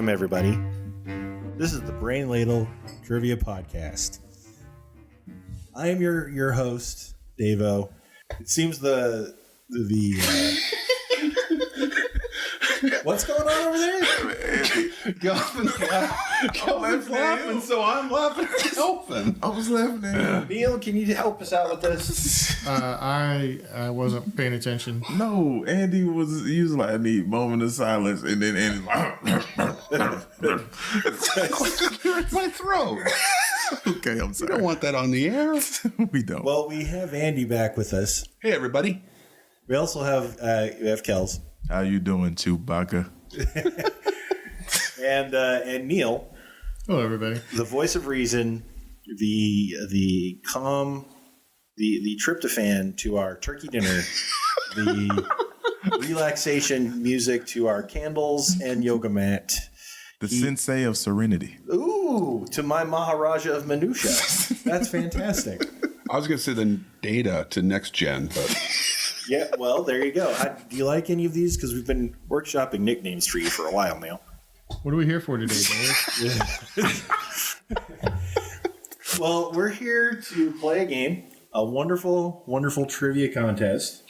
Welcome, everybody. This is the Brain Ladle Trivia Podcast. I am your host, Davo. It seems the what's going on over there? Kelvin's laughing, so I'm laughing at Kelvin. I was laughing at him. Neil, can you help us out with this? I wasn't paying attention. No, Andy was like, I need a moment of silence, and then Andy's like, It's my throat. okay, I'm You sorry. don't want that on the air. We don't. Well, we have Andy back with us. Hey, everybody. We also have Kels How you doing, Chewbacca? and Neil, Hello, everybody. the voice of reason, the calm, the tryptophan to our turkey dinner, the relaxation music to our candles and yoga mat. The sensei of serenity. Ooh, to my Maharaja of minutia. That's fantastic. I was going to say the data to next gen, but Yeah, well, there you go. Do you like any of these? Because we've been workshopping nicknames for you for a while now. What are we here for today, Dave? Well, we're here to play a game, a wonderful, wonderful trivia contest.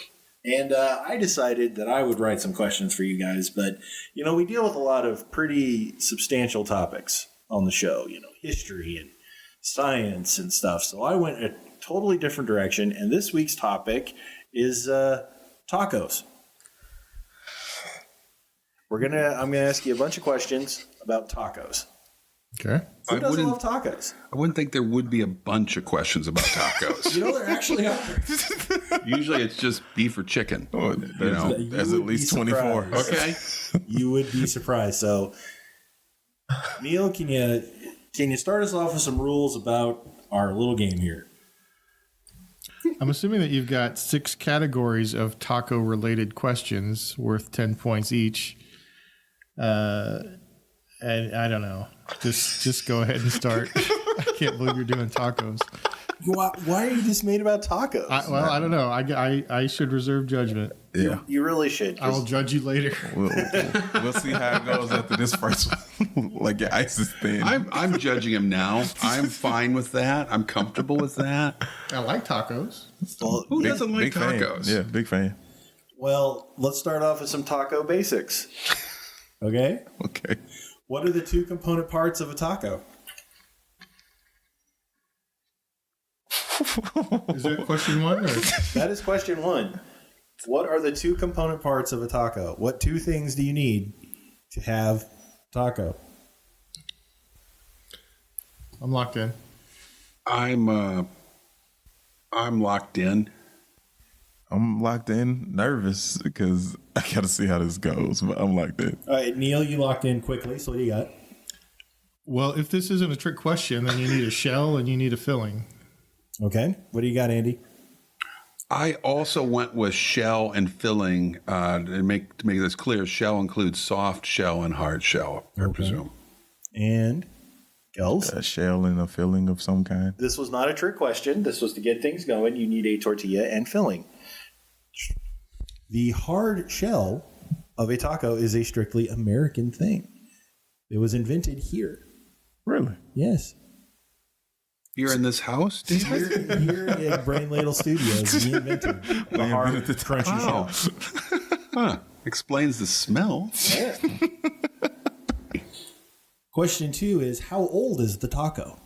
And I decided that I would write some questions for you guys. But, we deal with a lot of pretty substantial topics on the show, history and science and stuff. So I went a totally different direction. And this week's topic is tacos. I'm gonna ask you a bunch of questions about tacos. Okay. Who doesn't love tacos? I wouldn't think there would be a bunch of questions about tacos. There actually are. Usually it's just beef or chicken. Oh, there's at least 24. Okay. You would be surprised. So, Neil, can you start us off with some rules about our little game here? I'm assuming that you've got 6 categories of taco-related questions worth 10 points each. And I don't know. Just go ahead and start. I can't believe you're doing tacos. Why are you dismayed about tacos? I don't know. I should reserve judgment. Yeah. You really should. I will judge you later. We'll see how it goes after this first one. Like your ice is thin. I'm judging him now. I'm fine with that. I'm comfortable with that. I like tacos. Well, Who doesn't like big fan. tacos? Yeah, big fan. well, let's start off with some taco basics. Okay? Okay. What are the 2 component parts of a taco? Is that question 1? Or? That is question 1. What are the 2 component parts of a taco? What 2 things do you need to have taco? I'm locked in. I'm locked in. I'm locked in, nervous because I got to see how this goes, but I'm locked in. All right, Neil, you locked in quickly, so what do you got? Well, if this isn't a trick question, then you need a shell and you need a filling. Okay. What do you got, Andy? I also went with shell and filling to make this clear. Shell includes soft shell and hard shell, I presume. And Kels? A shell and a filling of some kind. This was not a trick question. This was to get things going. You need a tortilla and filling. The hard shell of a taco is a strictly American thing. It was invented here. Really? Yes. Here in this house, David? Here at Brain Ladle Studios, we invented the hard, crunchy shell. Huh. Explains the smell. Yeah. Question 2 is, how old is the taco?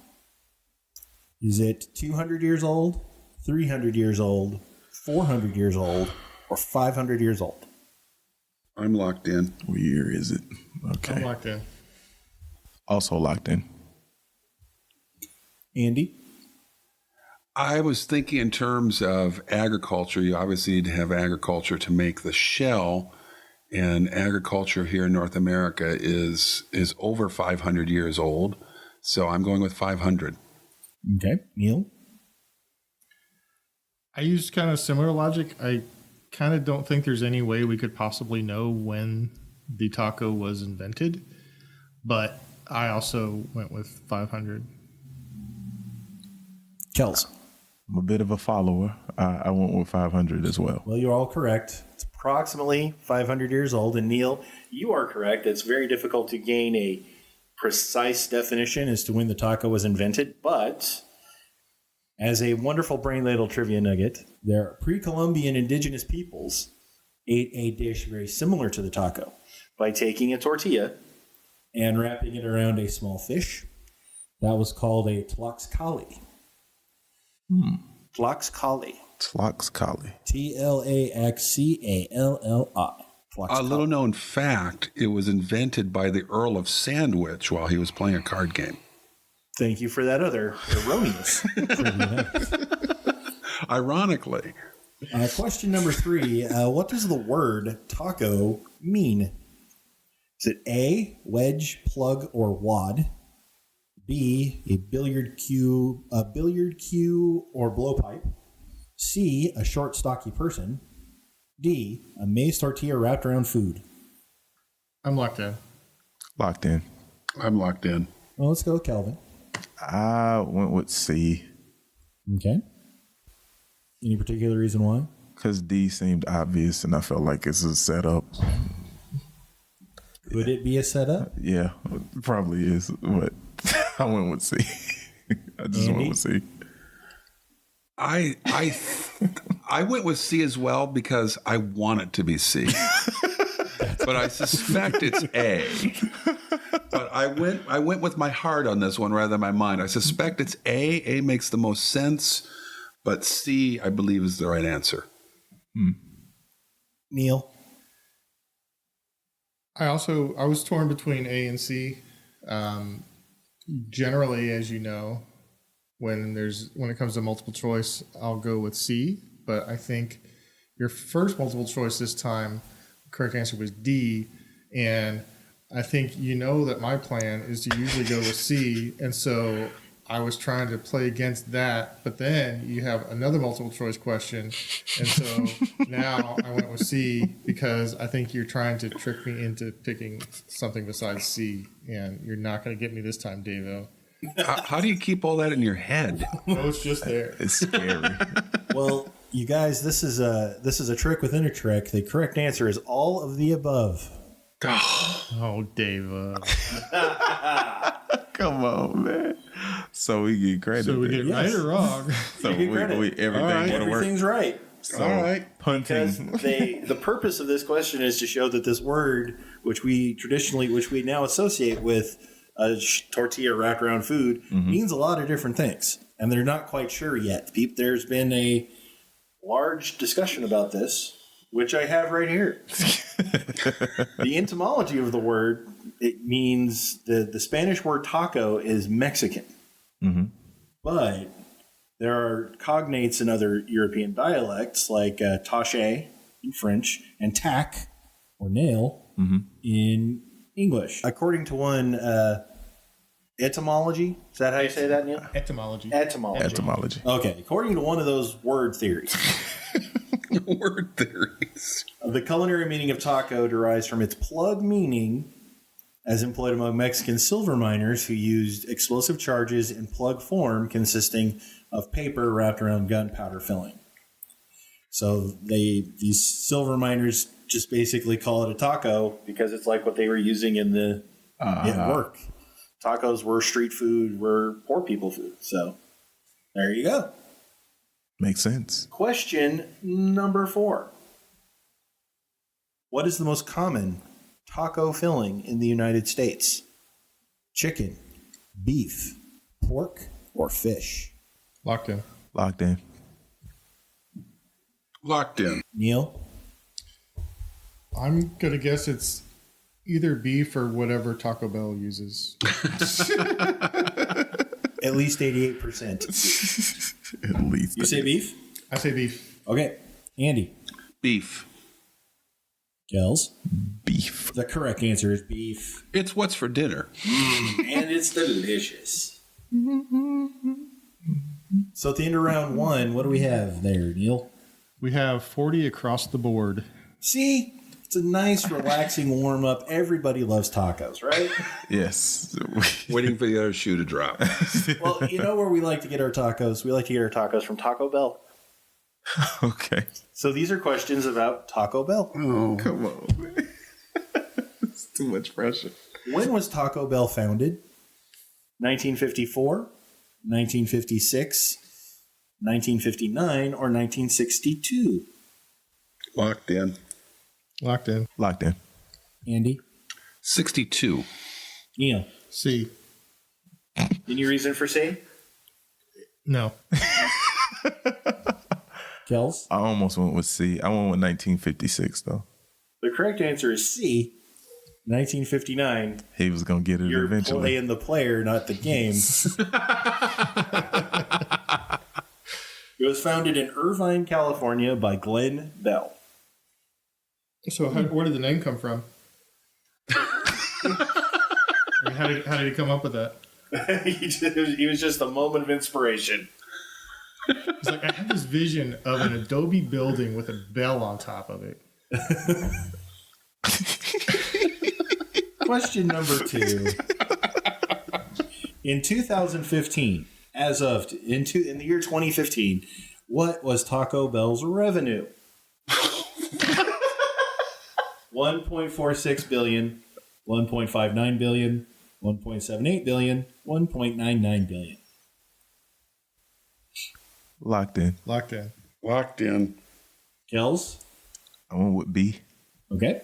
Is it 200 years old, 300 years old, 400 years old, or 500 years old? I'm locked in. What year is it? I'm Okay. locked in. Also locked in. Andy? I was thinking in terms of agriculture. You obviously need to have agriculture to make the shell, and agriculture here in North America is over 500 years old. So I'm going with 500. Okay. Neil? I used kind of similar logic. I kind of don't think there's any way we could possibly know when the taco was invented, but I also went with 500. Kels? I'm a bit of a follower. I went with 500 as well. Well, you're all correct. It's approximately 500 years old. And Neil, you are correct. It's very difficult to gain a precise definition as to when the taco was invented. But as a wonderful brain-ladle trivia nugget, their pre-Columbian indigenous peoples ate a dish very similar to the taco by taking a tortilla and wrapping it around a small fish. That was called a tlaxcali. Tlaxcali. Tlaxcali. Tlaxcalli. A little known fact, it was invented by the Earl of Sandwich while he was playing a card game. Thank you for that other erroneous trivia. Ironically. Question number 3. What does the word taco mean? Is it A, wedge, plug, or wad? B, a billiard cue or blowpipe? C, a short, stocky person? D, a maize tortilla wrapped around food? I'm locked in. Locked in. I'm locked in. Well, let's go with Kelvin. I went with C. Okay. Any particular reason why? Because D seemed obvious, and I felt like it's a setup. Could it be a setup? Yeah, it probably is, but I went with C. I just Andy? went with C. I went with C as well because I want it to be C. But I suspect it's A. But I went with my heart on this one rather than my mind. I suspect it's A. A makes the most sense, but C, I believe, is the right answer. Neil? I was torn between A and C. Generally, as you know, when it comes to multiple choice, I'll go with C. But I think your first multiple choice this time, the correct answer was D. And I think you know that my plan is to usually go with C. And so I was trying to play against that. But then you have another multiple choice question. And so now I went with C because I think you're trying to trick me into picking something besides C. And you're not going to get me this time, Davo. How do you keep all that in your head? Oh, it's just there. It's scary. Well, you guys, this is a trick within a trick. The correct answer is all of the above. Oh, Davo. Come on, man. So we get credit. So we get Yes. right or wrong? So You get credit. everything All right. would work. Everything's right. So, All right. Because punting. the purpose of this question is to show that this word, which we now associate with a tortilla wrapped around food, means a lot of different things, and they're not quite sure yet. There's been a large discussion about this, which I have right here. The etymology of the word, it means the Spanish word taco is Mexican, but there are cognates in other European dialects like tache in French and tac or nail in English. According to one etymology, is that how you say that, Neil? Etymology. Etymology. Okay, according to one of those word theories, Word theories. the culinary meaning of taco derives from its plug meaning as employed among Mexican silver miners who used explosive charges in plug form consisting of paper wrapped around gunpowder filling. So these silver miners just basically call it a taco because it's like what they were using at work. Tacos were street food, were poor people food. So there you go. Makes sense. Question number 4. What is the most common taco filling in the United States? Chicken, beef, pork, or fish? Locked in. Locked in. Locked in. Neil? I'm going to guess it's either beef or whatever Taco Bell uses. At least 88%. At least. You say beef? I say beef. Okay. Andy? Beef. Kels? Beef. The correct answer is beef. It's what's for dinner. And it's delicious. So at the end of round 1, what do we have there, Neil? We have 40 across the board. See? It's a nice, relaxing warm-up. Everybody loves tacos, right? Yes. Waiting for the other shoe to drop. Well, you know where we like to get our tacos? We like to get our tacos from Taco Bell. Okay. So these are questions about Taco Bell. Oh, Come on, man. It's too much pressure. When was Taco Bell founded? 1954, 1956, 1959, or 1962? locked in. Locked in. Locked in. Andy? 62. Neil? C. Any reason for C? No. Kels? I almost went with C. I went with 1956 though. The correct answer is C. 1959. He was gonna get it You're eventually. playing the player, not the game. It was founded in Irvine, California by Glenn Bell. So where did the name come from? I mean, how did he come up with that? He was just a moment of inspiration. It's like I had this vision of an adobe building with a bell on top of it. Question number 2. In 2015, in the year 2015, what was Taco Bell's revenue? 1.46 billion, 1.59 billion, 1.78 billion, 1.99 billion. Locked in. Locked in. Locked in. Kels? I went with B. Okay.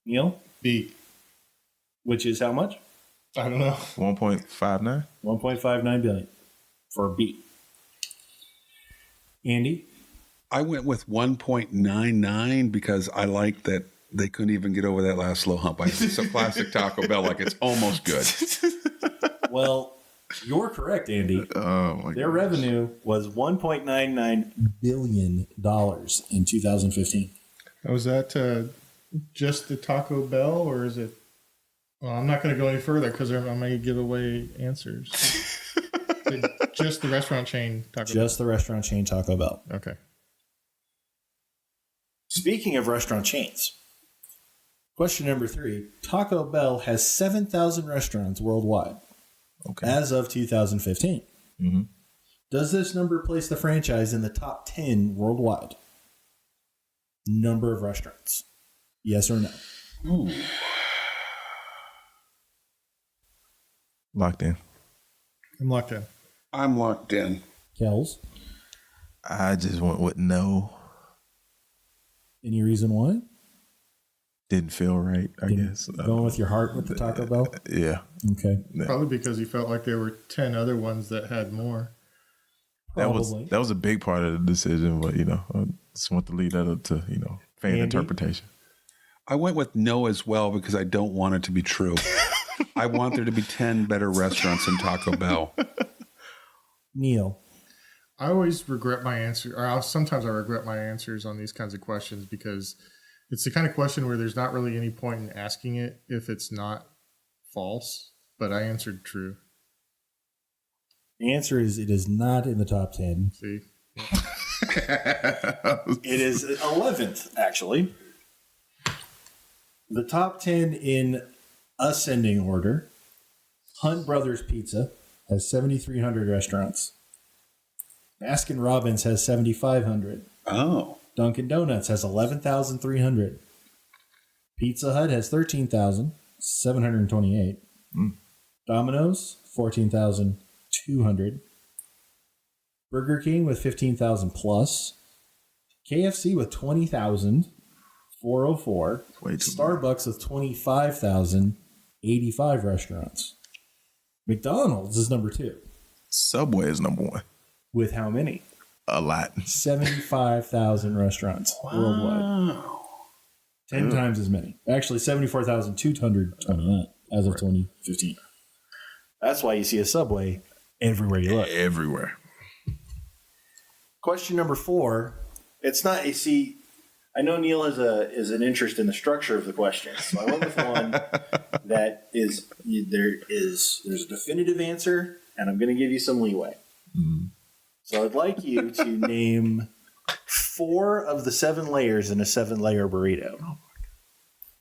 Neil? B. Which is how much? I don't know. 1.59. 1.59 billion for B. Andy? I went with 1.99 because I like that they couldn't even get over that last slow hump. It's a classic Taco Bell, like it's almost good. Well, you're correct, Andy. Oh my Their god. revenue was $1.99 billion in 2015. Was that just the Taco Bell, or is it? Well, I'm not going to go any further because I may give away answers. Just the restaurant chain Taco Just the restaurant chain Taco Bell. Bell. Okay. Speaking of restaurant chains, question number 3. Taco Bell has 7,000 restaurants worldwide Okay. as of 2015. Mm-hmm. Does this number place the franchise in the top 10 worldwide? Number of restaurants. Yes or no? Ooh. Locked in. I'm locked in. I'm locked in. Kels? I just went with no. Any reason why? Didn't feel right, I guess. Going with your heart with the Taco Bell? Yeah. Okay. Probably because you felt like there were 10 other ones that had more. Probably. That was a big part of the decision, but I just want to leave that up to, fan Andy? interpretation. I went with no as well because I don't want it to be true. I want there to be 10 better restaurants than Taco Bell. Neil? I always regret my answer, or sometimes I regret my answers on these kinds of questions because it's the kind of question where there's not really any point in asking it if it's not false, but I answered true. The answer is it is not in the top 10. See? It is 11th, actually. The top 10 in ascending order. Hunt Brothers Pizza has 7,300 restaurants. Baskin Robbins has 7,500. Oh. Dunkin' Donuts has 11,300. Pizza Hut has 13,728. Domino's, 14,200. Burger King with 15,000 plus. KFC with 20,404. Way too Starbucks with 25,085 restaurants. McDonald's is number 2. Subway is number 1. With how many? A lot. 75,000 restaurants worldwide. 10 times as many. Actually, 74,229 as of 2015. That's why you see a Subway everywhere you look. Everywhere. Question number 4. It's not a C. I know Neil is an interest in the structure of the question, so I went with one that is there's a definitive answer, and I'm going to give you some leeway. So I'd like you to name 4 of the 7 layers in a 7-layer burrito.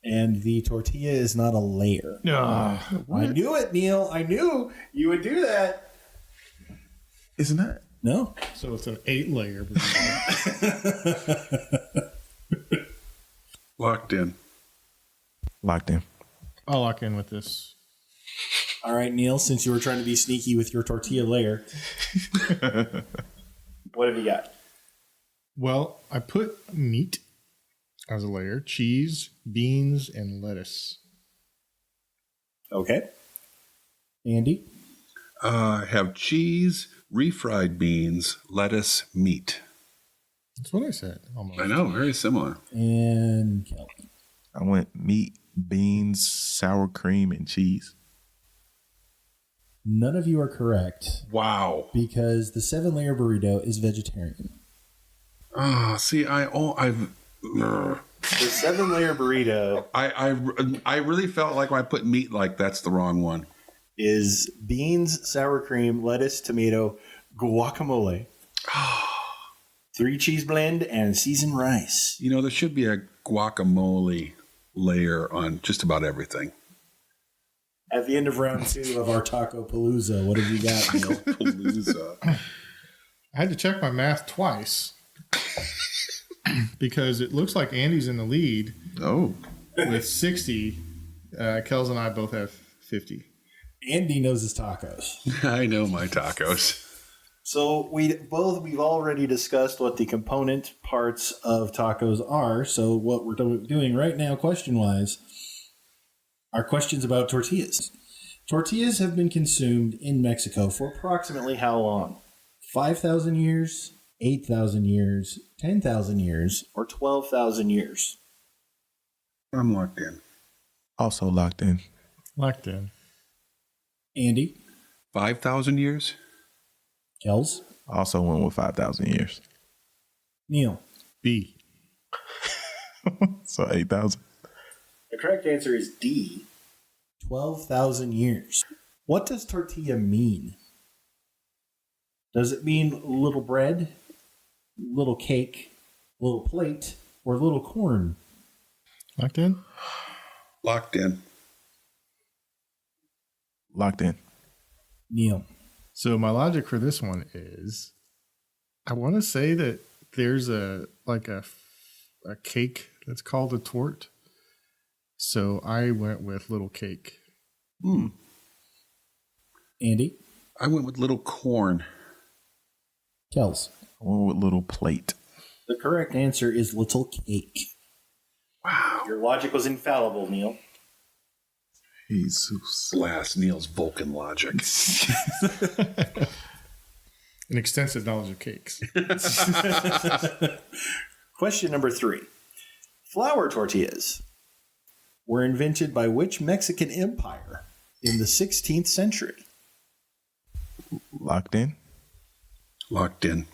And the tortilla is not a layer. I knew it, Neil. I knew you would do that. Isn't that? No? So it's an 8-layer. Locked in. Locked in. I'll lock in with this. All right, Neil, since you were trying to be sneaky with your tortilla layer, what have you got? Well, I put meat as a layer, cheese, beans, and lettuce. Okay. Andy? Have cheese, refried beans, lettuce, meat. That's what I said. Almost. I know, very similar. And Kelly. I went meat, beans, sour cream, and cheese. None of you are correct Wow. because the 7-layer burrito is vegetarian. See, I've The 7-layer burrito I really felt like when I put meat, like that's the wrong one. is beans, sour cream, lettuce, tomato, guacamole, 3 cheese blend, and seasoned rice. You know, there should be a guacamole layer on just about everything. At the end of round 2 of our Taco Palooza, what have you got, Neil? Palooza. I had to check my math twice because it looks like Andy's in the lead Oh. with 60. Kels and I both have 50. Andy knows his tacos. I know my tacos. So we've already discussed what the component parts of tacos are. So what we're doing right now, question-wise, are questions about tortillas. Tortillas have been consumed in Mexico for approximately how long? 5,000 years, 8,000 years, 10,000 years, or 12,000 years? I'm locked in. Also locked in. Locked in. Andy? 5,000 years? Kels? Also went with 5,000 years. Neil? B. So 8,000. The correct answer is D, 12,000 years. What does tortilla mean? Does it mean little bread, little cake, little plate, or little corn? Locked in? Locked in. Locked in. Neil? So my logic for this one is I want to say that there's a cake that's called a tort. So I went with little cake. Andy? I went with little corn. Kels? I went with little plate. The correct answer is little cake. Wow. Your logic was infallible, Neil. Jesus. Blast Neil's Vulcan logic. An extensive knowledge of cakes. Question number 3. Flour tortillas were invented by which Mexican empire in the 16th century? Locked in. Locked in.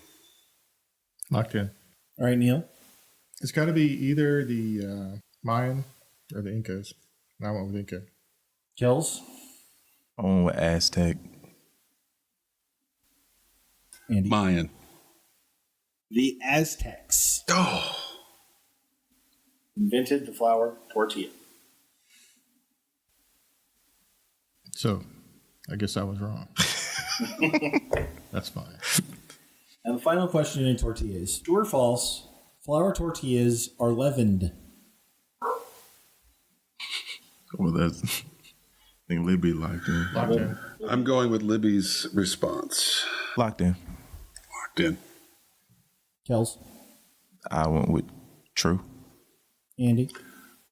Locked in. All right, Neil. It's got to be either the Mayan or the Incas. And I went with Inca. Kels? I went with Aztec. Andy? Mayan. The Aztecs Oh. invented the flour tortilla. So I guess I was wrong. That's fine. And the final question in tortillas. True or false, flour tortillas are leavened? Well, that's. I think Libby locked in. Locked in. I'm going with Libby's response. Locked in. Locked in. Kels? I went with true. Andy?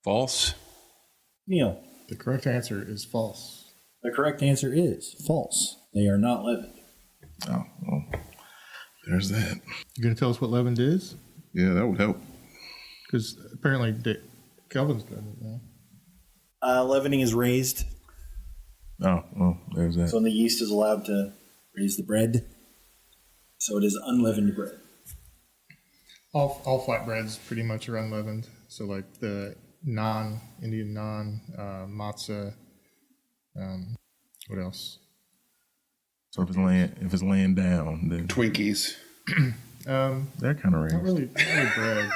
False. Neil? The correct answer is false. The correct answer is false. They are not leavened. Oh, well, there's that. You gonna tell us what leavened is? Yeah, that would help. Because apparently Kelvin's done it now. Leavening is raised, Oh, well, there's that. so the yeast is allowed to raise the bread. So it is unleavened bread. All flatbreads pretty much are unleavened. So like the Indian naan, matzah. What else? So if it's laying down, then Twinkies. they're kind of raised. Not really bread.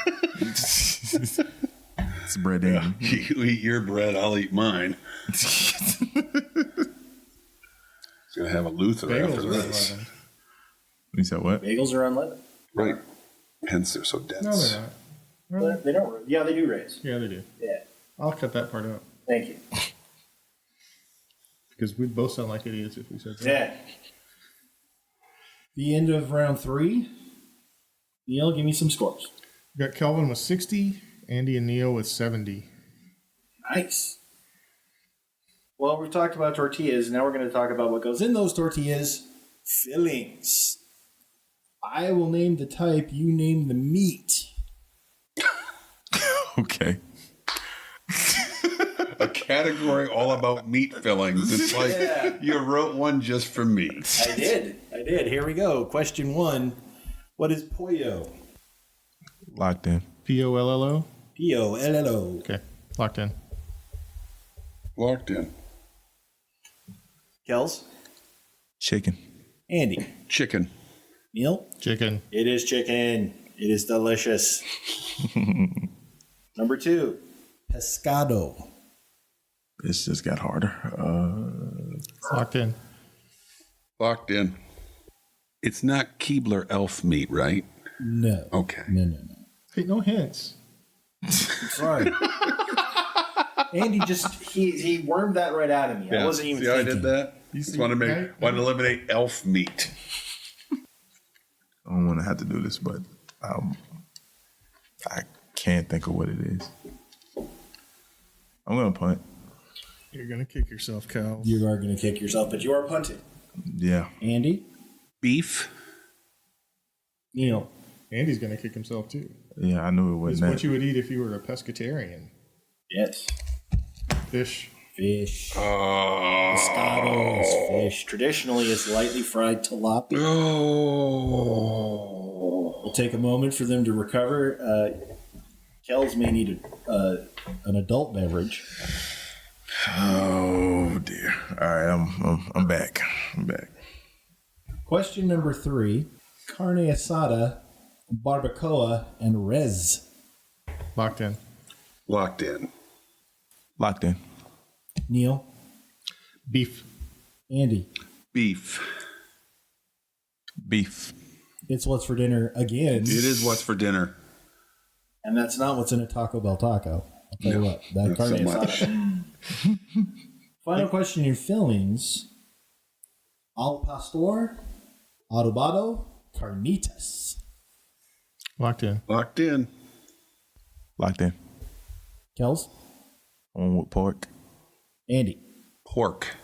It's bread in. You eat your bread, I'll eat mine. It's gonna have a Luther after Bagels are this. unleavened. You said what? Bagels are unleavened. Right. Hence they're so dense. No, they're not. Really? They don't. Yeah, they do raise. Yeah, they do. Yeah. I'll cut that part out Thank you. because we'd both sound like idiots if we said that. Yeah. The end of round 3. Neil, give me some scores. We got Kelvin with 60, Andy and Neil with 70. Nice. Well, we talked about tortillas. Now we're going to talk about what goes in those tortillas. Fillings. I will name the type. You name the meat. Okay. A category all about meat fillings. It's like you wrote one just for me. I did. Here we go. Question 1. What is pollo? Locked in. Pollo. Pollo. Okay, locked in. Locked in. Kels? Chicken. Andy? Chicken. Neil? Chicken. It is chicken. It is delicious. Number 2. Pescado. This just got harder. Locked in. Locked in. It's not Keebler elf meat, right? No. Okay. No. Hey, no hints. Sorry. Andy he wormed that right out of me. I wasn't even See how thinking. I did that? You Just see- want to okay. eliminate elf meat. I don't want to have to do this, but I can't think of what it is. I'm gonna punt. You're going to kick yourself, Cal. You are going to kick yourself, but you are punting. Yeah. Andy? Beef. Neil? Andy's going to kick himself, too. Yeah, I knew it It's wasn't what that. you would eat if you were a pescatarian. Yes. Fish. Fish. Oh. Pescado is fish. Traditionally, it's lightly fried tilapia. Oh. We'll take a moment for them to recover. Kels may need an adult beverage. Oh dear. All right, I'm back. Question number 3. Carne asada, barbacoa, and res. Locked in. Locked in. Locked in. Neil? Beef. Andy? Beef. Beef. It's what's for dinner again. It is what's for dinner. And that's not what's in a Taco Bell taco. I'll tell you what. That Not carne so much. asada. Final question in fillings. Al pastor, adobado, carnitas. Locked in. Locked in. Locked in. Kels? On with pork. Andy? Pork.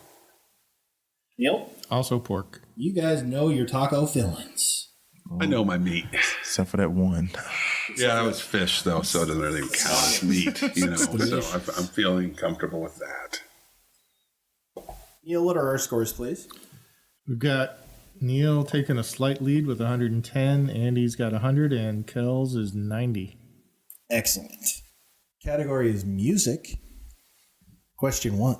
Neil? Also pork. You guys know your taco fillings. I know my meat. Except for that one. Yeah, that was fish, though, so it doesn't really count as meat, So I'm feeling comfortable with that. Neil, what are our scores, please? We've got Neil taking a slight lead with 110. Andy's got 100, and Kels is 90. Excellent. Category is music. Question 1.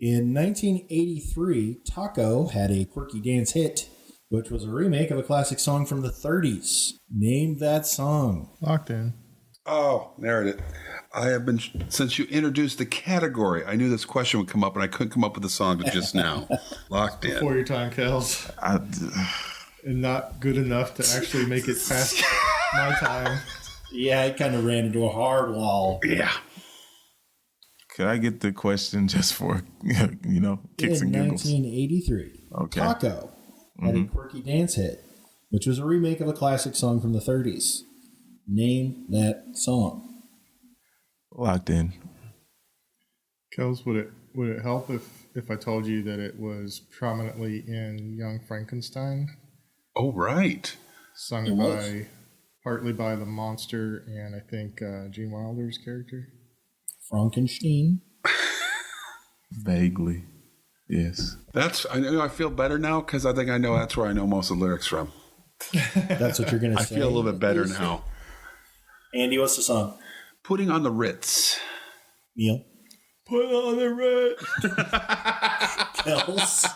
In 1983, Taco had a quirky dance hit, which was a remake of a classic song from the 30s. Name that song. Locked in. Oh, there it is. I have been, since you introduced the category, I knew this question would come up, and I couldn't come up with a song just now. Locked in. For your time, Kels. And not good enough to actually make it past my time. Yeah, it kind of ran into a hard wall. Yeah. Could I get the question just for, kicks In and giggles? 1983, Okay. Taco had a quirky dance hit, which was a remake of a classic song from the 30s. Name that song. Locked in. Kels, would it help if I told you that it was prominently in Young Frankenstein, Oh, right. sung It was. partly by the monster and I think Gene Wilder's character? Frankenstein. Vaguely. Yes. I feel better now because I think I know that's where I know most of the lyrics from. That's what you're going to I say. feel a little bit better now. Andy, what's the song? Putting on the Ritz. Neil? Put on the red. Kels?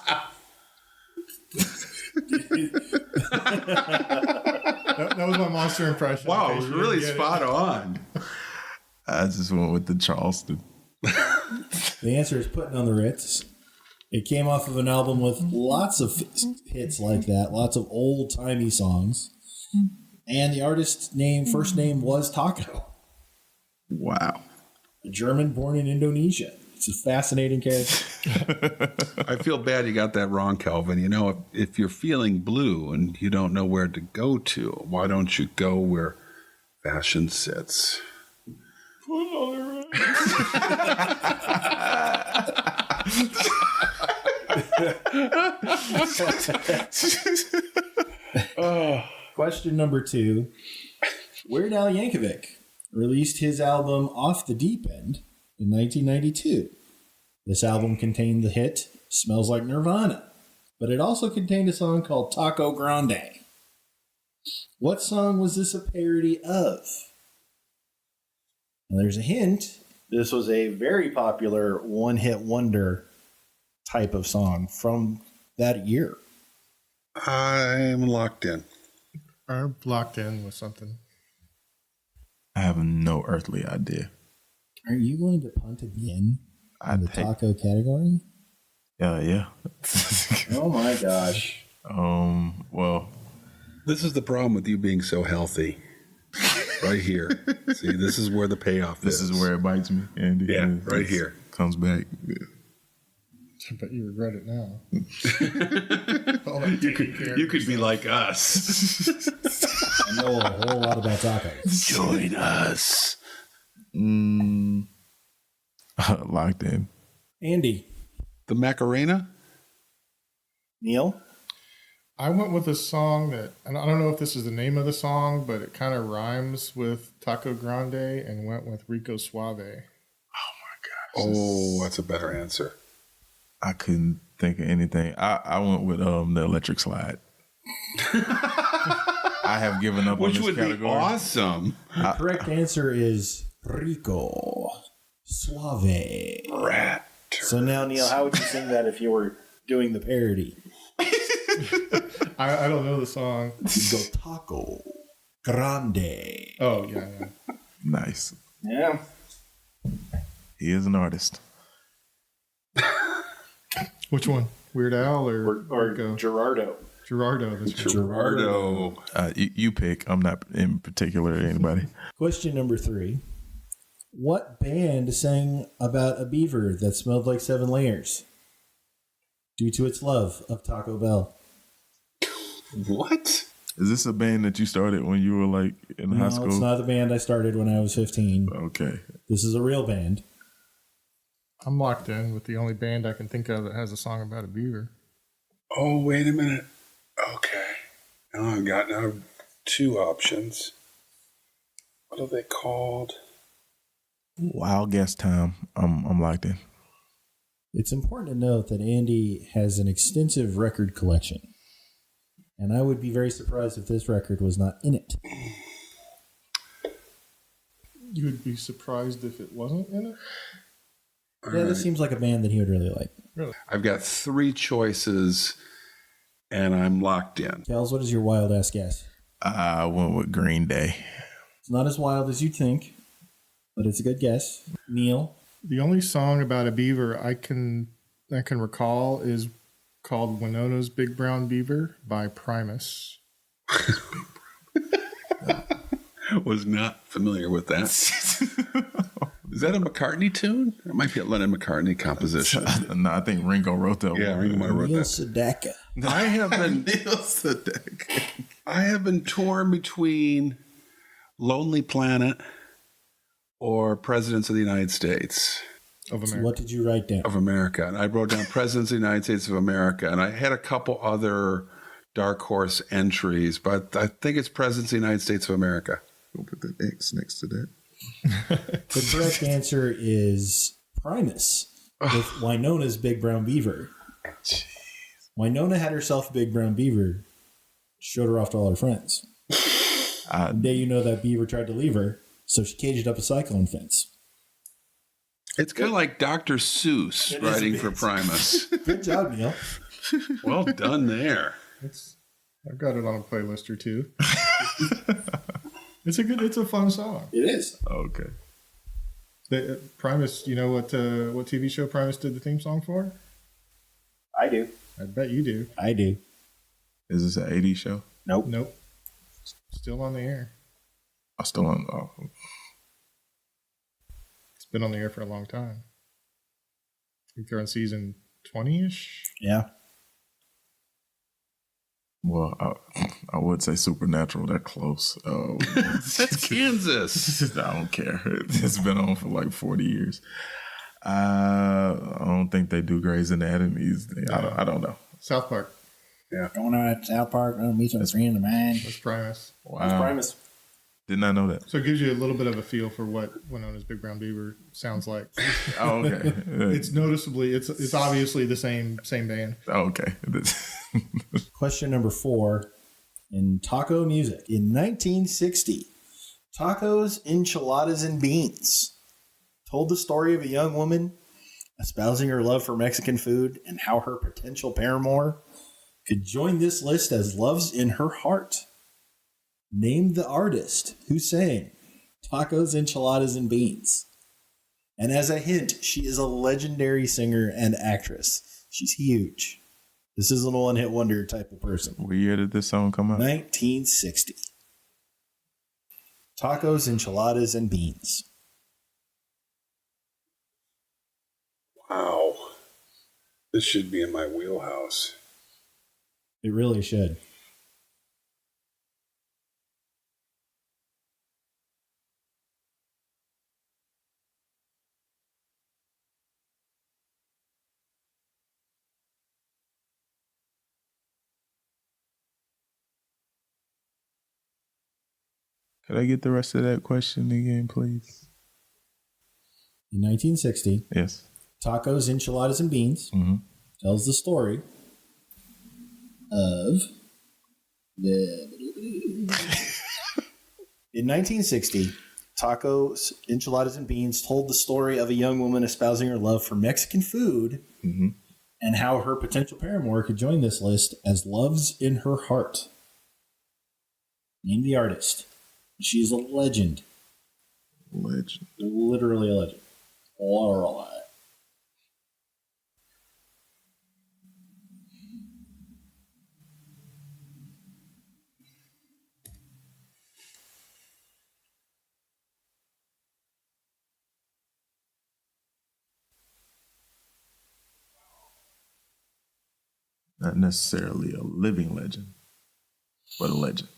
That was my monster impression. Wow, in it case was you really didn't get spot it. on. I just went with the Charleston. The answer is Putting on the Ritz. It came off of an album with lots of hits like that, lots of old-timey songs. And the artist's first name was Taco. Wow. A German born in Indonesia. It's a fascinating character. I feel bad you got that wrong, Kelvin. You know, if you're feeling blue and you don't know where to go to, why don't you go where fashion sits? Question number 2. Weird Al Yankovic released his album Off the Deep End in 1992. This album contained the hit Smells Like Nirvana, but it also contained a song called Taco Grande. What song was this a parody of? Now there's a hint. This was a very popular one-hit wonder type of song from that year. I'm locked in. I'm locked in with something. I have no earthly idea. Are you going to punt again I in the think. taco category? Yeah. Oh my gosh. Well, This is the problem with you being so healthy. Right here. See, this is where the payoff this is. is where it bites me, Andy. Yeah, And right it here. comes back. But you regret it now. All that taking care of You could be like us. I know a whole lot about tacos. Join us. Locked in. Andy, The Macarena? Neil, I went with a song that, and I don't know if this is the name of the song, but it kind of rhymes with Taco Grande, and went with Rico Suave. Oh, that's a better answer. I couldn't think of anything. I went with the electric slide. I have given up Which on this would category. be awesome. the correct answer is Rico Suave. Rat. So now, Neil, how would you sing that if you were doing the parody? I don't know the song. You'd go Taco Grande. Oh, yeah. Nice. Yeah. He is an artist. Which one? Weird Al or Or Rico? Gerardo. Gerardo. That's right. Gerardo. You pick. I'm not in particular anybody. Question number 3. What band sang about a beaver that smelled like 7 layers due to its love of Taco Bell? What? Is this a band that you started when you were like in high No, school? it's not the band I started when I was 15. Okay. This is a real band. I'm locked in with the only band I can think of that has a song about a beaver. Oh, wait a minute. Okay. Now I've got 2 options. What are they called? Wild guess time. I'm locked in. It's important to note that Andy has an extensive record collection, and I would be very surprised if this record was not in it. You would be surprised if it wasn't in it? Yeah, this seems like a band that he would really like. I've got 3 choices, and I'm locked in. Kels, what is your wild ass guess? I went with Green Day. It's not as wild as you'd think, but it's a good guess. Neil? The only song about a beaver I can recall is called Winona's Big Brown Beaver by Primus. Was not familiar with that. Is that a McCartney tune? It might be a Lennon McCartney composition. No, I think Ringo wrote that. Yeah, one. Ringo might have wrote Neil that. Sedaka. I have been Neil Sedaka. I have been torn between Lonely Planet or Presidents of the United States Of So America. what did you write down? of America. And I wrote down Presidents of the United States of America. And I had a couple other dark horse entries, but I think it's Presidents of the United States of America. We'll put the X next to that. The correct answer is Primus with Winona's Big Brown Beaver. Winona had herself a big brown beaver, showed her off to all her friends. The day you know that beaver tried to leave her, so she caged up a cyclone fence. It's kind of like Dr. Seuss It is writing a for bit. Primus. Good job, Neil. Well done there. I've got it on a playlist or two. It's a fun song. It is. Okay. Primus, you know what TV show Primus did the theme song for? I do. I bet you do. I do. Is this an 80s show? Nope. Nope. Still on the air. I'm still on. Oh. It's been on the air for a long time. I think they're on season 20-ish. Yeah. Well, I would say Supernatural. They're close. That's Kansas. I don't care. It's been on for like 40 years. I don't think they do Grey's Anatomies. I don't know. South Park. Yeah. Going on at South Park, meet some friend of mine. That's Primus. That's Primus. Did not know that. So it gives you a little bit of a feel for what Winona's Big Brown Beaver sounds like. Oh, okay. It's noticeably, it's obviously the same band. Oh, okay. Question number 4. In taco music. In 1960, Tacos, Enchiladas, and Beans told the story of a young woman espousing her love for Mexican food and how her potential paramour could join this list as loves in her heart. Name the artist who sang Tacos, Enchiladas, and Beans. And as a hint, she is a legendary singer and actress. She's huge. This isn't a one-hit wonder type of person. What year did this song come out? 1960. Tacos, Enchiladas, and Beans. Wow. This should be in my wheelhouse. It really should. Could I get the rest of that question again, please? In 1960, Yes. Tacos, Enchiladas, and Beans tells the story of In 1960, Tacos, Enchiladas, and Beans told the story of a young woman espousing her love for Mexican food and how her potential paramour could join this list as loves in her heart. Name the artist. She is a legend. Legend. Literally a legend. Literally. Not necessarily a living legend, but a legend.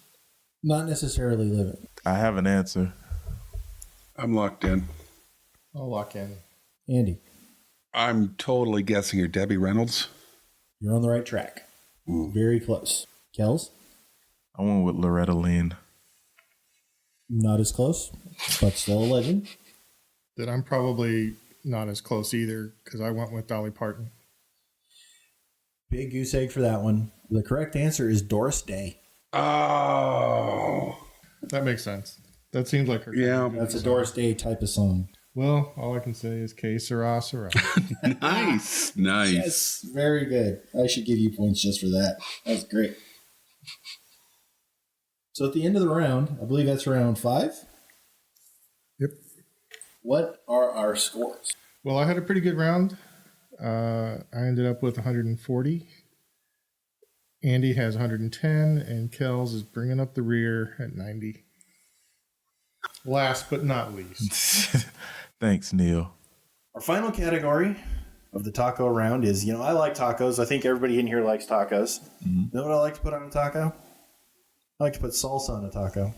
Not necessarily living. I have an answer. I'm locked in. I'll lock in. Andy, I'm totally guessing you're Debbie Reynolds. you're on the right track. Very close. Kels, I went with Loretta Lynn. not as close, but still a legend. Then I'm probably not as close either because I went with Dolly Parton. Big goose egg for that one. The correct answer is Doris Day. Oh. That makes sense. That seems like her. Yeah. That's a Doris Day type of song. Well, all I can say is que sera, sera. Nice. Nice. Yes, very good. I should give you points just for that. That was great. So at the end of the round, I believe that's round 5. Yep. What are our scores? Well, I had a pretty good round. I ended up with 140. Andy has 110, and Kels is bringing up the rear at 90. Last but not least. Thanks, Neil. Our final category of the taco round is, I like tacos. I think everybody in here likes tacos. You know what I like to put on a taco? I like to put salsa on a taco.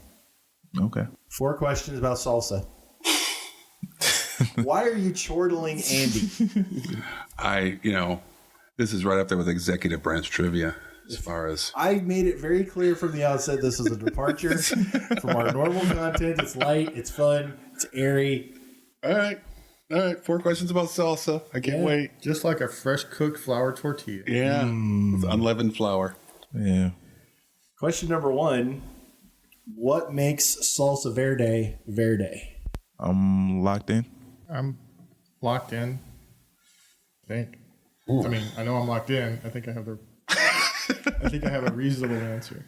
Okay. 4 questions about salsa. Why are you chortling Andy? This is right up there with executive branch trivia as far as. I made it very clear from the outset this is a departure from our normal content. It's light, it's fun, it's airy. All right. 4 questions about salsa. I can't wait. Just like a fresh cooked flour tortilla. Yeah. With unleavened flour. Yeah. Question number 1. What makes salsa verde verde? I'm locked in. I'm locked in. I think. Ooh. I mean, I know I'm locked in. I think I have a reasonable answer.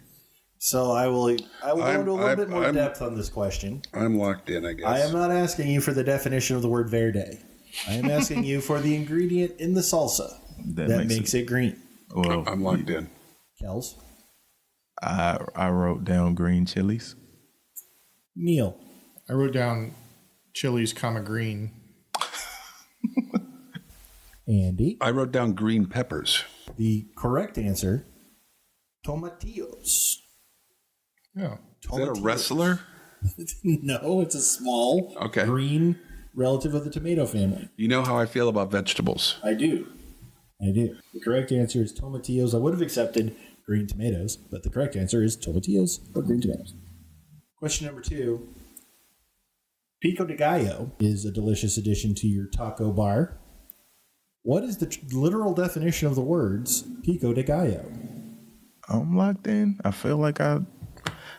So I will go into a little bit more depth on this question. I'm locked in, I guess. I am not asking you for the definition of the word verde. I am asking you for the ingredient in the salsa. That makes it green. Well, I'm locked in. Kels? I wrote down green chilies. Neil? I wrote down chilies, comma green. Andy? I wrote down green peppers. The correct answer, tomatillos. Yeah. Is that a wrestler? No, it's a small Okay. green relative of the tomato family. You know how I feel about vegetables. I do. The correct answer is tomatillos. I would have accepted green tomatoes, but the correct answer is tomatillos or green tomatoes. Question number 2. Pico de gallo is a delicious addition to your taco bar. What is the literal definition of the words pico de gallo? I'm locked in. I feel like I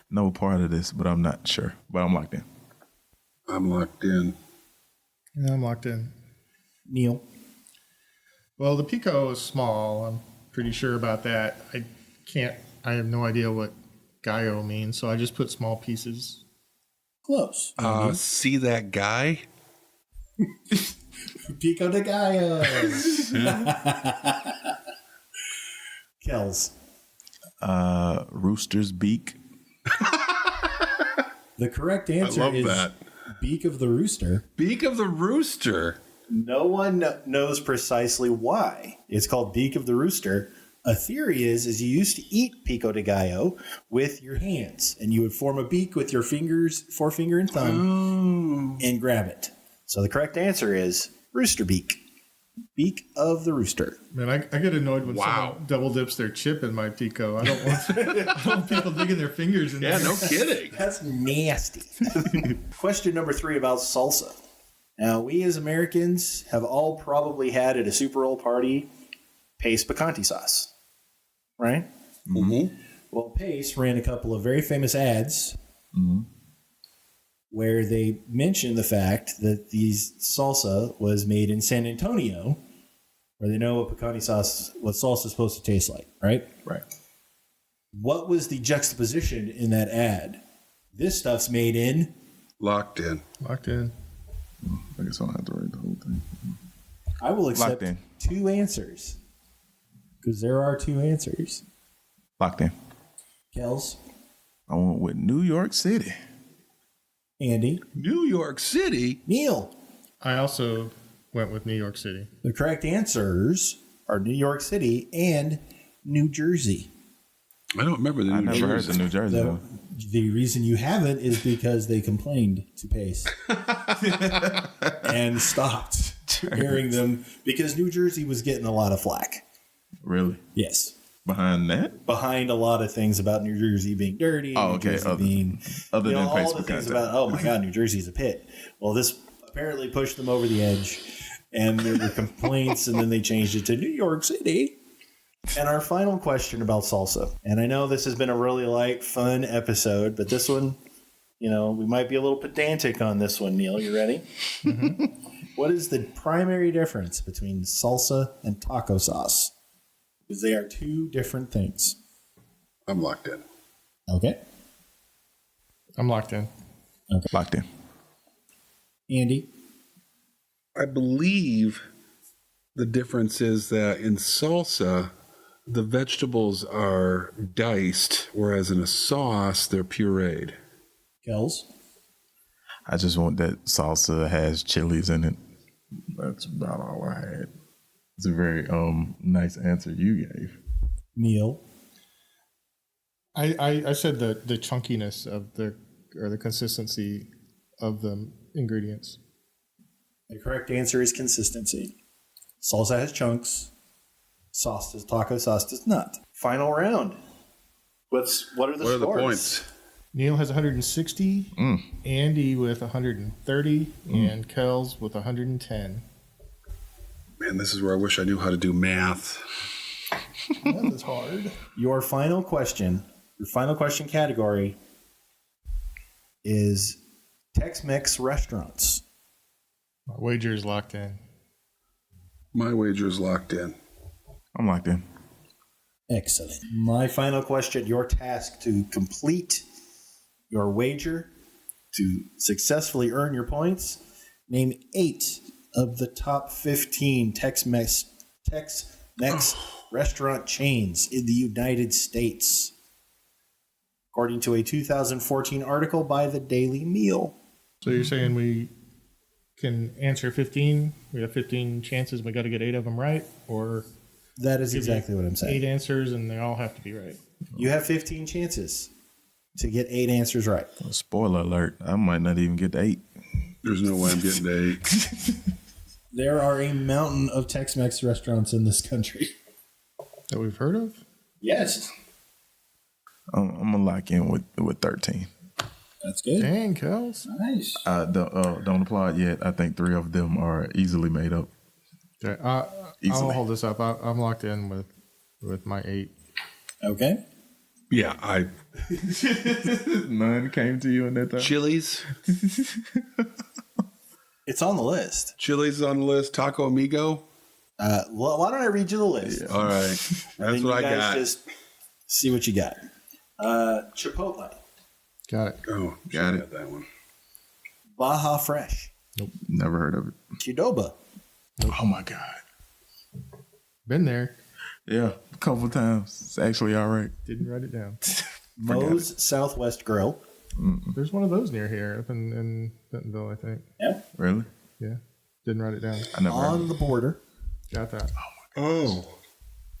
know part of this, but I'm not sure. But I'm locked in. I'm locked in. Yeah, I'm locked in. Neil? Well, the pico is small. I'm pretty sure about that. I have no idea what gallo means, so I just put small pieces. Close. See that guy? Pico de gallo. Kels? Rooster's beak. The correct answer love is that. beak of the rooster. Beak of the rooster. No one knows precisely why it's called beak of the rooster. A theory is you used to eat pico de gallo with your hands, and you would form a beak with your fingers, forefinger and thumb, and grab it. So the correct answer is rooster beak. Beak of the rooster. Man, I get annoyed when someone double dips their chip in my pico. I don't want people digging their fingers in there. Yeah, no kidding. That's nasty. Question number 3 about salsa. Now, we as Americans have all probably had at a Super Bowl party Pace picante sauce, right? Mm-hmm. Well, Pace ran a couple of very famous ads where they mentioned the fact that these salsa was made in San Antonio, where they know what salsa is supposed to taste like, right? Right. What was the juxtaposition in that ad? This stuff's made in... Locked in. Locked in. I guess I'll have to write the whole thing. I will accept Locked in. 2 answers, because there are 2 answers. Locked in. Kels? I went with New York City. Andy? New York City? Neil? I also went with New York City. The correct answers are New York City and New Jersey. I don't remember the I New never heard Jersey. the New Jersey. The, though. the reason you haven't is because they complained to Pace and stopped airing them because New Jersey was getting a lot of flack. Really? Yes. Behind that? Behind a lot of things about New Jersey being dirty. Oh, New okay. Jersey being, Other than all Facebook the things content. about, oh my God, New Jersey's a pit. Well, this apparently pushed them over the edge, and there were complaints, and then they changed it to New York City. And our final question about salsa. And I know this has been a really light, fun episode, but this one, we might be a little pedantic on this one, Neil. You ready? Mm-hmm. What is the primary difference between salsa and taco sauce? Because they are 2 different things. I'm locked in. Okay. I'm locked in. Okay. Locked in. Andy? I believe the difference is that in salsa, the vegetables are diced, whereas in a sauce, they're pureed. Kels? I just want that salsa has chilies in it. That's about all I had. It's a very nice answer you gave. Neil? I said the chunkiness of the consistency of the ingredients. The correct answer is consistency. Salsa has chunks. Taco sauce does not. Final round. What are the scores? points? Neil has 160, Andy with 130, and Kels with 110. Man, this is where I wish I knew how to do math. That is hard. Your final question category is Tex-Mex restaurants. My wager is locked in. My wager is locked in. I'm locked in. Excellent. My final question, your task to complete your wager, to successfully earn your points, name 8 of the top 15 Tex-Mex Next, restaurant chains in the United States. According to a 2014 article by the Daily Meal. So you're saying we can answer 15? We have 15 chances. We got to get 8 of them right, or That is exactly what I'm saying. 8 answers and they all have to be right. You have 15 chances to get 8 answers right. Spoiler alert, I might not even get to 8. There's no way I'm getting to 8. There are a mountain of Tex-Mex restaurants in this country. That we've heard of? Yes. I'm going to lock in with 13. That's good. Dang, Kels. Nice. Don't applaud yet. I think 3 of them are easily made up. Okay, I'll Easily. hold this up. I'm locked in with my 8. Okay. Yeah, None came to you in that time? Chili's. It's on the list. Chili's is on the list. Taco Amigo. Well, why don't I read you the list? All right. That's what I got. Just see what you got. Chipotle. Got it. Oh, Got it. That one. Baja Fresh. Never heard of it. Qdoba. Oh, my God. Been there. Yeah, a couple times. It's actually all right. Didn't write it down. Moe's Southwest Grill. There's one of those near here up in Bentonville, I think. Yeah. Really? Yeah. Didn't write it down. I never heard of On it. the border. Got that. Oh.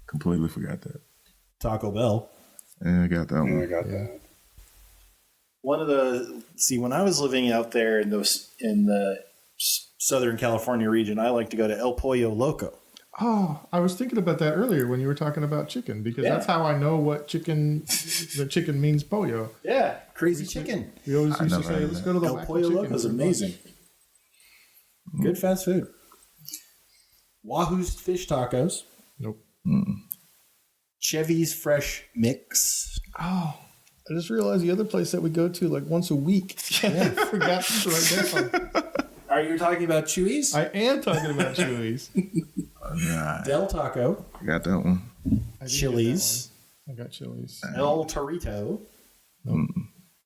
Completely forgot that. Taco Bell. Yeah, I got that one. I got Yeah. that. When I was living out there in the Southern California region, I like to go to El Pollo Loco. Oh, I was thinking about that earlier when you were talking about chicken, because Yeah. that's how I know what the chicken means pollo. Yeah, crazy chicken. We always used to never say, heard of let's that. go to the El Wacky Pollo Chicken Loco is for lunch. amazing. Good fast food. Wahoo's Fish Tacos. Nope. Chevy's Fresh Mix. Oh, I just realized the other place that we go to like once a week. I forgot to write down. Are you talking about Chewy's? I am talking about Chewy's. Nah, Del Taco. I got that one. I did get that Chili's. one. I got Chili's. El Torito.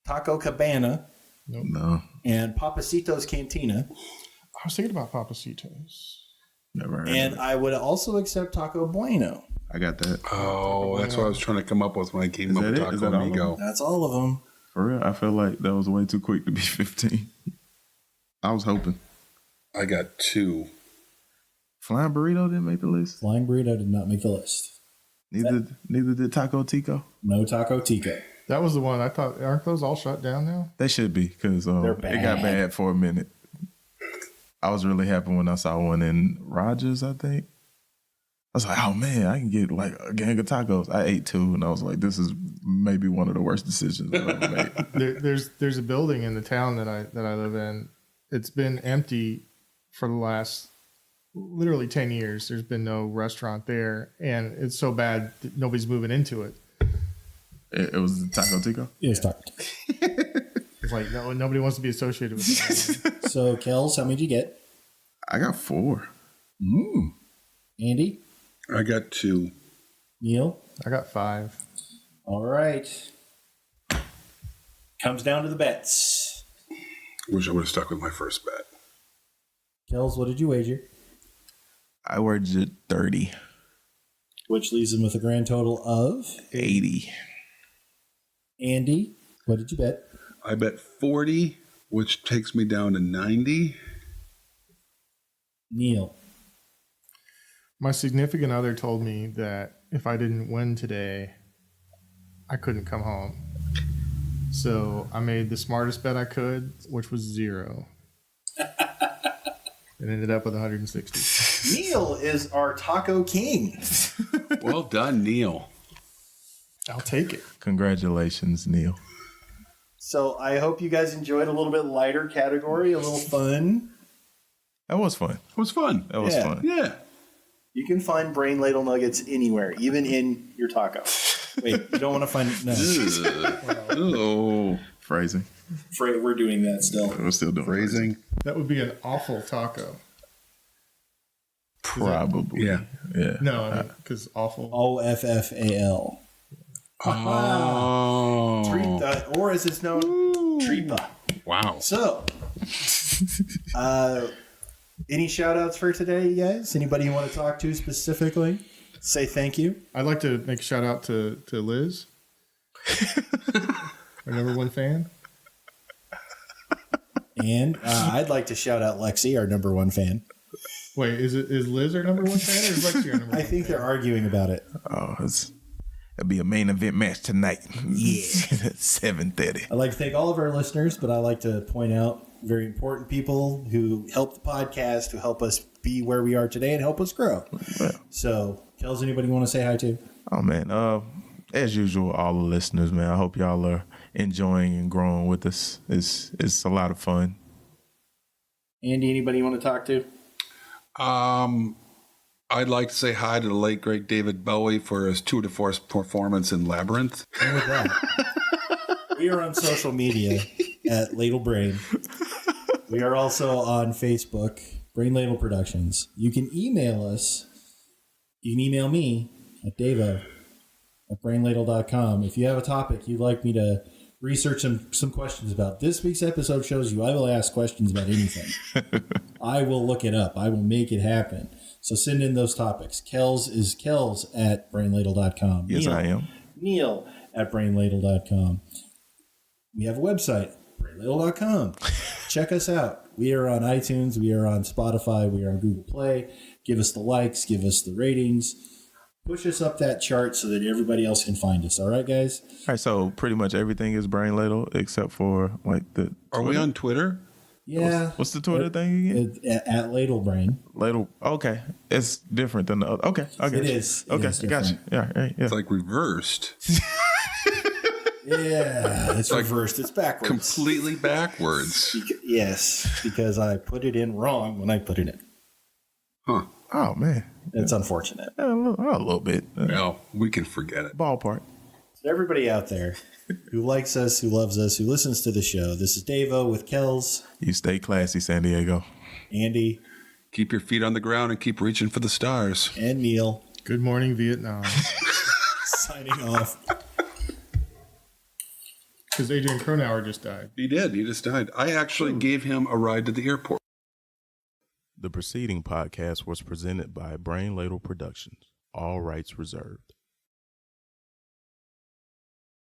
Taco Cabana. No, And Papacitos Cantina. I was thinking about Papacitos. never heard And of it. I would also accept Taco Bueno. I got that. Oh, that's what I was trying to come up with when I came Is up that with it? Is Taco that all of Amigo. That's all of them. For real, I feel like that was way too quick to be 15. I was hoping. I got 2. Flying Burrito didn't make the list. Flying Burrito did not make the list. Neither did Taco Tico. No Taco Tico. That was the one I thought. Aren't those all shut down now? They should be because They're it got bad. bad for a minute. I was really happy when I saw one in Rogers, I think. I was like, oh man, I can get like a gang of tacos. I ate 2 and I was like, this is maybe one of the worst decisions I've ever made. There's a building in the town that I live in. It's been empty for the last literally 10 years. There's been no restaurant there, and it's so bad that nobody's moving into it. It was the Taco Tico? It was Taco. It's like nobody wants to be associated with it. So, Kels, how many did you get? I got 4. Andy? I got 2. Neil? I got 5. All right. Comes down to the bets. Wish I would have stuck with my first bet. Kels, what did you wager? I wagered 30. Which leaves him with a grand total of 80. Andy. What did you bet? I bet 40, which takes me down to 90. Neil. My significant other told me that if I didn't win today, I couldn't come home. So I made the smartest bet I could, which was 0. And ended up with 160. Neil is our taco king. Well done, Neil. I'll take it. Congratulations, Neil. So I hope you guys enjoyed a little bit lighter category, a little fun. That was fun. It was fun. That was Yeah. fun. Yeah. You can find brain ladle nuggets anywhere, even in your taco. Wait, you don't want to find no. Oh, Phrasing. We're doing that still. We're still doing phrasing. That would be an awful taco. Probably. Yeah. Yeah. No, I mean, because awful. OFFAL. Oh. Or as it's known, Tripa. Wow. So, any shout outs for today, you guys? Anybody you want to talk to specifically? say thank you. I'd like to make a shout out to Liz, our number one fan. And I'd like to shout out Lexi, our number one fan. Wait, is Liz our number one fan or is Lexi our number one I think fan? they're arguing about it. Oh, it'll be a main event match tonight. Yeah. 7:30. I'd like to thank all of our listeners, but I like to point out very important people who help the podcast, who help us be where we are today and help us grow. Well. So, Kels, anybody you want to say hi to? Oh, man. As usual, all the listeners, man, I hope y'all are enjoying and growing with us. It's a lot of fun. Andy, anybody you want to talk to? I'd like to say hi to the late, great David Bowie for his tour de force performance in Labyrinth. And with that, we are on social media at Ladle Brain. We are also on Facebook, Brain Ladle Productions. You can email us. You can email me at Davo at brainladle.com. If you have a topic you'd like me to research some questions about. This week's episode shows you I will ask questions about anything. I will look it up. I will make it happen. So send in those topics. Kels is Kels at brainladle.com. Yes, I am. Neil at brainladle.com. We have a website, brainladle.com. Check us out. We are on iTunes. We are on Spotify. We are on Google Play. Give us the likes. Give us the ratings. Push us up that chart so that everybody else can find us. All right, guys? All right, so pretty much everything is Brain Ladle except for like the. Are we on Twitter? Yeah. What's the Twitter thing again? At Ladle Brain. Ladle. Okay, it's different than the other. Okay, okay, It is. It Okay, is gotcha. Yeah, yeah. It's like reversed. Yeah, it's like reversed. It's backwards. Completely backwards. Yes, because I put it in wrong when I put it in. Huh. Oh man, It's unfortunate. a little bit. Well, we can forget it. Ballpark. So everybody out there who likes us, who loves us, who listens to the show, this is Davo with Kels, You stay classy, San Diego. Andy, Keep your feet on the ground and keep reaching for the stars. and Neil Good morning, Vietnam. signing off. Because Adrian Cronauer just died. He did. He just died. I actually gave him a ride to the airport. The preceding podcast was presented by Brain Ladle Productions. All rights reserved.